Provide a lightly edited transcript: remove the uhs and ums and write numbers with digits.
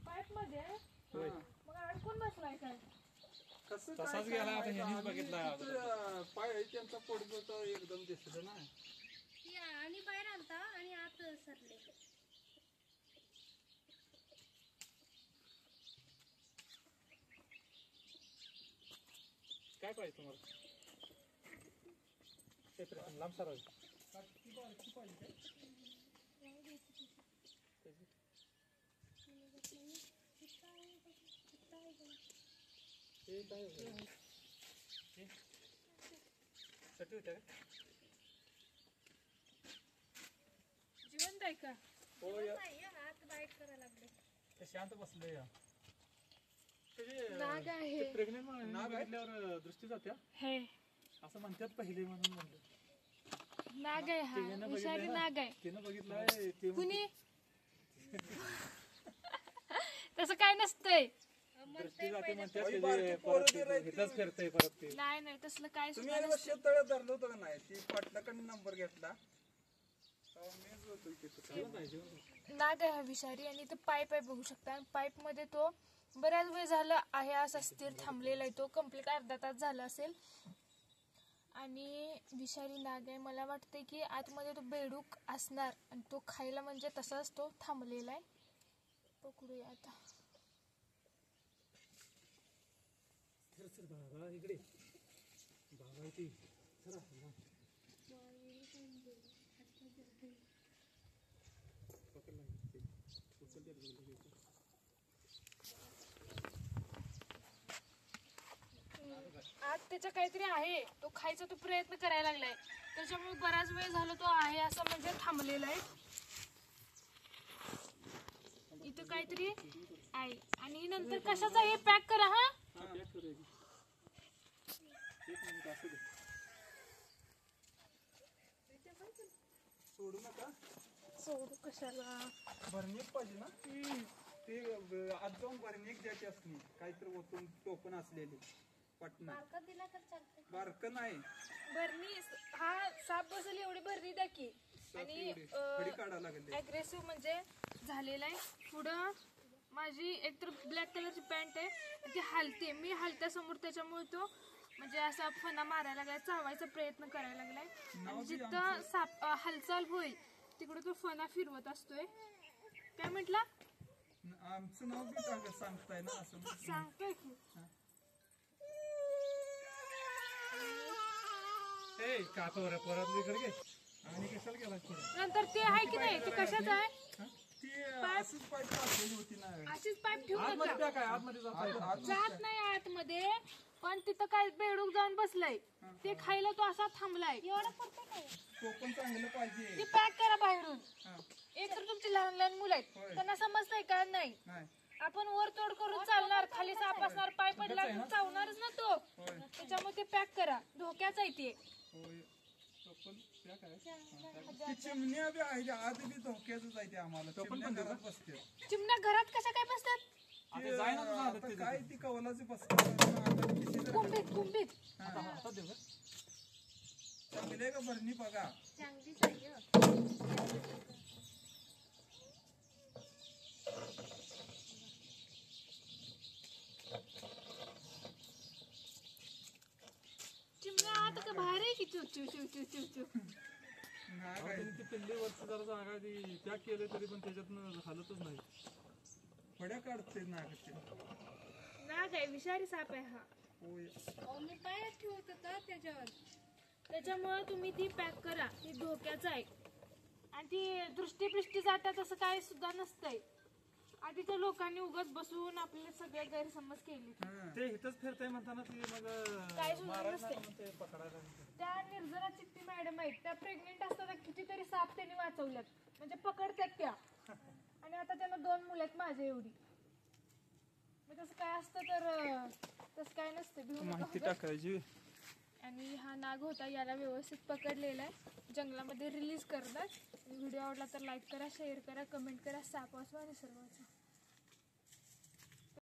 Pipe मध्ये मग अडकून बसलाय काय? तसाच गेला आता ह्यांनीच बघितला पाय त्यांचा पोट एकदम दिसत ना आणि बाहेर आणता आणि आत सरले. काय पाहिजे तुम्हाला? लांब सर जिवंत आहे का? हो आत बाईट करायला लागले. ते शांत बसले नाग आहे. प्रेग्नेंट नाग बघितल्यावर दृष्टी जात्या हे असं म्हणतात पहिले म्हणून म्हणलं. नाग आहे हा, विषारी नाग आहे. तिनं बघितलंय ते कुणी तसं काय नसतंय. दृष्टी जाते म्हणतात परत इथंच फिरतंय परत ते. नाही नाही तसलं काय तुम्ही आणि शेततळ्यात धरलं होतं का नाही? ती पाटलाकडे नंबर घेतला नाग आहे हा विषारी. आणि इथं पाईप आहे बघू शकता. पाईप मध्ये तो बऱ्याच वेळ झाला आहे असा स्थिर थांबलेला आहे. तो कम्प्लीट अर्धा तास झाला असेल. आणि विषारी नाग आहे. मला वाटते की आतमध्ये तो बेडूक असणार आणि तो खायला म्हणजे तसाच तो थांबलेला आहे. पकडूया आता. बाबा इकडे बाबा इथे आत त्याचा काहीतरी आहे. तो खायचा तो प्रयत्न करायला लागलाय. त्याच्यामुळे बराच वेळ झाला तो आहे असं म्हणजे थांबलेला आहे. इथं काहीतरी आहे. आणि नंतर कशाचा हे पॅक करा. हा सोडू नका. सोडू कशाला? भरणीक पाहिजे ना ते आज जाऊन भरणीक द्यायची असते काहीतरी ओतून टोपण असलेली पटना. बारक नाही भरणी हा साप बसेल एवढी भरणी द्या की. आणि काढायला लागेल. अग्रेसिव्ह म्हणजे झालेला आहे. पुढं माझी एकतर ब्लॅक कलरची पॅन्ट आहे ती हलते. मी हलत्या समोर त्याच्यामुळे तो म्हणजे असा फणा मारायला लागलाय. चावायचा प्रयत्न करायला लागलाय. जिथं साप हालचाल होईल तिकडे तो फणा फिरवत असतोय. काय म्हटला? आमचं नाव बी सांगताय ना असं सांगतोय की. काकवर परत इकडे घे आणि कशाला गेला नंतर ते आहे की नाही ते कशाचं आहे? अशीच पाईप टाकलेली होती ना. अशीच पाईप ठेवून आतमध्ये जात नाही आतमध्ये. पण तिथं काय बेडूक जाऊन बसलाय. ते खायला तो असा थांबलाय. तो पण चांगलं पाहिजे. ती पॅक करा बाहेरून. एक तर तुमची लहान लहान मुलं आहेत त्यांना समजतंय का नाही. आपण वर तोड करून चालणार. खाली साप असणार. पाय पडला चावणारच ना तो. त्याच्यामुळे ते पॅक करा. धोक्याच आहे ते. चिमण्या बी आहे आत बी धोक्याच आहे ते आम्हाला. चिमण्या घरात बसते. चिमण्या घरात कशा काय बसतात? काय ती कवलाची बसतात कुंभीत कुंभीत. चांगली आहे का भरणी बघा. चिमण्या आत का बाहेर आहे की चू चू चू चू चू चू. ती पिल्ली वरती जरा जागा ती पॅक केलं तरी पण त्याच्यातनं हालतच नाही. फड्या काढते नाग. नाग आहे विषारी साप आहे हा. मी पायात ठेवत होता त्याच्यावर. त्याच्यामुळे तुम्ही ती पॅक करा. ती धोक्याचं आहे. आणि ती दृष्टी जातात असं काय सुद्धा नसतंय. आधीच्या लोकांनी उगाच बसून आपले सगळे गैरसमज केले. ते इथंच फिरतंय म्हणताना ती मग काय सुद्धा नसते. ते पकडायला त्या निर्जरा चित्ती मॅडम आहेत त्या प्रेग्नेंट असताना कितीतरी साप त्यांनी वाचवल्यात. म्हणजे पकडतात त्या. आणि आता त्यांना 2 मुलं आहेत माझ्या एवढी. तसं काय असतं तर तसं काय नसतं. माहिती टाकायची. आणि हा नाग होता. याला व्यवस्थित पकडलेला आहे. जंगलामध्ये रिलीज करतात. व्हिडिओ आवडला तर लाईक करा, शेअर करा, कमेंट करा. साप वाचवा, निसर्ग वाचवा.